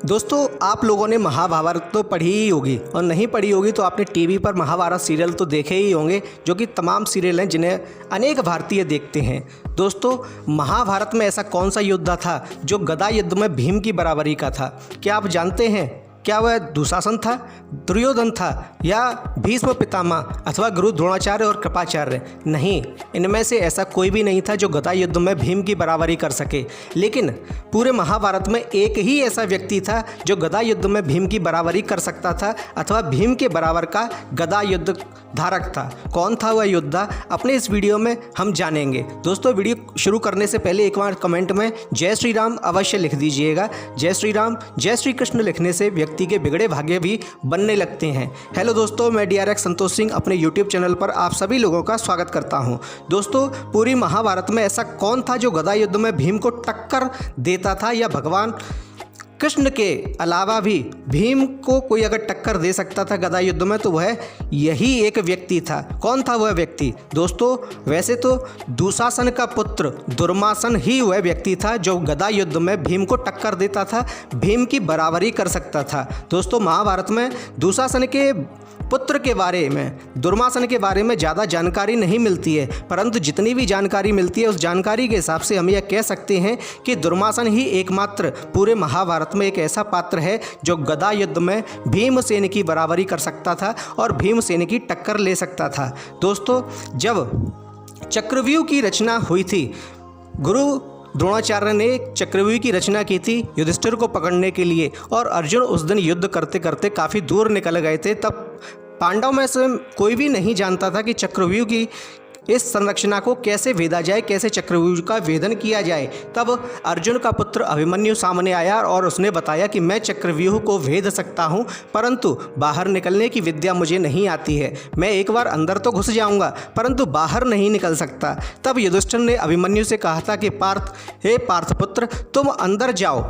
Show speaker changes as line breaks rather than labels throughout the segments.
दोस्तों, आप लोगों ने महाभारत तो पढ़ी ही होगी और नहीं पढ़ी होगी तो आपने टीवी पर महाभारत सीरियल तो देखे ही होंगे, जो कि तमाम सीरियल हैं जिन्हें अनेक भारतीय देखते हैं। दोस्तों, महाभारत में ऐसा कौन सा योद्धा था जो गदा युद्ध में भीम की बराबरी का था? क्या आप जानते हैं? क्या वह दुशासन था, दुर्योधन था, या भीष्म पितामह अथवा गुरु द्रोणाचार्य और कृपाचार्य? नहीं, इनमें से ऐसा कोई भी नहीं था जो गदा युद्ध में भीम की बराबरी कर सके। लेकिन पूरे महाभारत में एक ही ऐसा व्यक्ति था जो गदा युद्ध में भीम की बराबरी कर सकता था अथवा भीम के बराबर का गदा युद्ध धारक था। कौन था वह योद्धा? अपने इस वीडियो में हम जानेंगे। दोस्तों, वीडियो शुरू करने से पहले एक बार कमेंट में जय श्री राम अवश्य लिख दीजिएगा। जय श्री राम, जय श्री कृष्ण लिखने से व्यक्ति के बिगड़े भाग्य भी बनने लगते हैं। हेलो दोस्तों, मैं DRX संतोष सिंह अपने YouTube चैनल पर आप सभी लोगों का स्वागत करता हूं। दोस्तों, पूरी महाभारत में ऐसा कौन था जो गदा युद्ध में भीम को टक्कर देता था, या भगवान कृष्ण के अलावा भी भीम को कोई अगर टक्कर दे सकता था गदा युद्ध में तो वह यही एक व्यक्ति था। कौन था वह व्यक्ति? दोस्तों, वैसे तो दुशासन का पुत्र दुर्मासन ही वह व्यक्ति था जो गदा युद्ध में भीम को टक्कर देता था, भीम की बराबरी कर सकता था। दोस्तों, महाभारत में दुशासन के पुत्र के बारे में, दुर्मासन के बारे में ज़्यादा जानकारी नहीं मिलती है, परंतु जितनी भी जानकारी मिलती है उस जानकारी के हिसाब से हम यह कह सकते हैं कि दुर्मासन ही एकमात्र पूरे महाभारत में एक ऐसा पात्र है जो गदा युद्ध में भीमसेन की बराबरी कर सकता था और भीमसेन की टक्कर ले सकता था। दोस्तों, जब चक्रव्यूह की रचना हुई थी, गुरु द्रोणाचार्य ने चक्रव्यूह की रचना की थी युधिष्ठिर को पकड़ने के लिए, और अर्जुन उस दिन युद्ध करते करते काफ़ी दूर निकल गए थे। तब पांडव में से कोई भी नहीं जानता था कि चक्रव्यूह की इस संरचना को कैसे भेदा जाए, कैसे चक्रव्यूह का भेदन किया जाए। तब अर्जुन का पुत्र अभिमन्यु सामने आया और उसने बताया कि मैं चक्रव्यूह को भेद सकता हूँ, परंतु बाहर निकलने की विद्या मुझे नहीं आती है। मैं एक बार अंदर तो घुस जाऊँगा परंतु बाहर नहीं निकल सकता। तब युधिष्ठिर ने अभिमन्यु से कहा था कि हे पार्थपुत्र, तुम अंदर जाओ,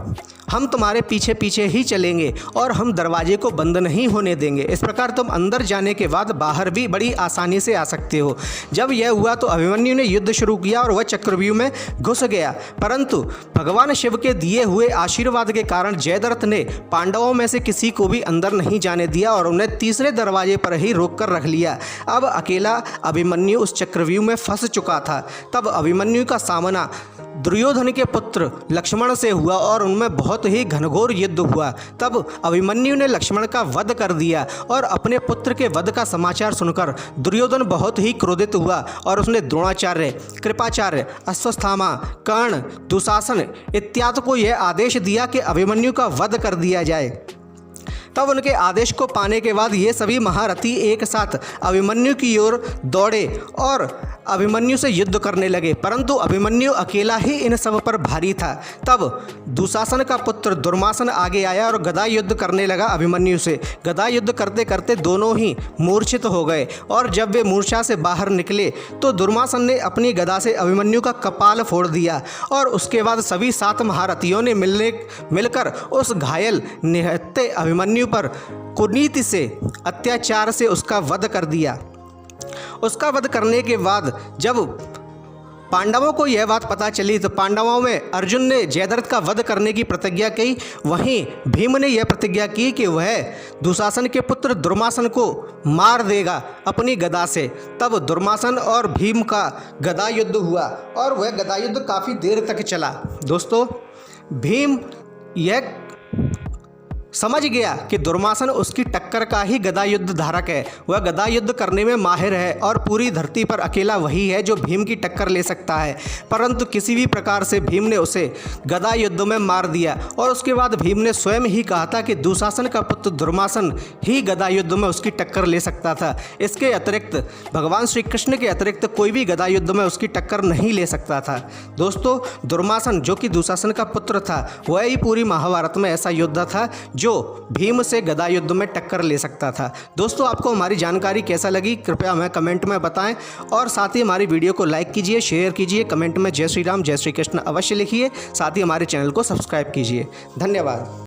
हम तुम्हारे पीछे पीछे ही चलेंगे और हम दरवाजे को बंद नहीं होने देंगे। इस प्रकार तुम अंदर जाने के बाद बाहर भी बड़ी आसानी से आ सकते हो। जब यह हुआ तो अभिमन्यु ने युद्ध शुरू किया और वह चक्रव्यूह में घुस गया, परंतु भगवान शिव के दिए हुए आशीर्वाद के कारण जयद्रथ ने पांडवों में से किसी को भी अंदर नहीं जाने दिया और उन्हें तीसरे दरवाजे पर ही रोक कर रख लिया। अब अकेला अभिमन्यु उस चक्रव्यूह में फंस चुका था। तब अभिमन्यु का सामना दुर्योधन के पुत्र लक्ष्मण से हुआ और उनमें बहुत ही घनघोर युद्ध हुआ। तब अभिमन्यु ने लक्ष्मण का वध कर दिया और अपने पुत्र के वध का समाचार सुनकर दुर्योधन बहुत ही क्रोधित हुआ और उसने द्रोणाचार्य, कृपाचार्य, अश्वत्थामा, कर्ण, दुशासन इत्यादि को यह आदेश दिया कि अभिमन्यु का वध कर दिया जाए। तब उनके आदेश को पाने के बाद ये सभी महारथी एक साथ अभिमन्यु की ओर दौड़े और अभिमन्यु से युद्ध करने लगे, परंतु अभिमन्यु अकेला ही इन सब पर भारी था। तब दुशासन का पुत्र दुर्मासन आगे आया और गदा युद्ध करने लगा अभिमन्यु से। गदा युद्ध करते करते दोनों ही मूर्छित हो गए और जब वे मूर्छा से बाहर निकले तो दुर्मासन ने अपनी गदा से अभिमन्यु का कपाल फोड़ दिया और उसके बाद सभी 7 महारथियों ने मिलकर उस घायल निहत्थे अभिमन्यु पर कुनीति से, अत्याचार से उसका वध कर दिया। उसका वध करने के बाद जब पांडवों को यह बात पता चली तो पांडवों में अर्जुन ने जयद्रथ का वध करने की प्रतिज्ञा की, वहीं भीम ने यह प्रतिज्ञा की कि वह दुशासन के पुत्र दुर्मासन को मार देगा अपनी गदा से। तब दुर्मासन और भीम का गदा युद्ध हुआ और वह गदा युद्ध काफ़ी देर तक चला। दोस्तों, भीम यह समझ गया कि दुर्मासन उसकी टक्कर का ही गदा युद्ध धारक है, वह गदा युद्ध करने में माहिर है और पूरी धरती पर अकेला वही है जो भीम की टक्कर ले सकता है। परंतु किसी भी प्रकार से भीम ने उसे गदा युद्ध में मार दिया और उसके बाद भीम ने स्वयं ही कहा था कि दुशासन का पुत्र दुर्मासन ही गदा युद्ध में उसकी टक्कर ले सकता था। इसके अतिरिक्त भगवान श्री कृष्ण के अतिरिक्त कोई भी गदा युद्ध में उसकी टक्कर नहीं ले सकता था। दोस्तों, दुर्मासन जो कि दुशासन का पुत्र था, वह ही पूरी महाभारत में ऐसा योद्धा था जो भीम से गदा युद्ध में टक्कर ले सकता था। दोस्तों, आपको हमारी जानकारी कैसा लगी कृपया हमें कमेंट में बताएं और साथ ही हमारी वीडियो को लाइक कीजिए, शेयर कीजिए, कमेंट में जय श्री राम, जय श्री कृष्ण अवश्य लिखिए। साथ ही हमारे चैनल को सब्सक्राइब कीजिए। धन्यवाद।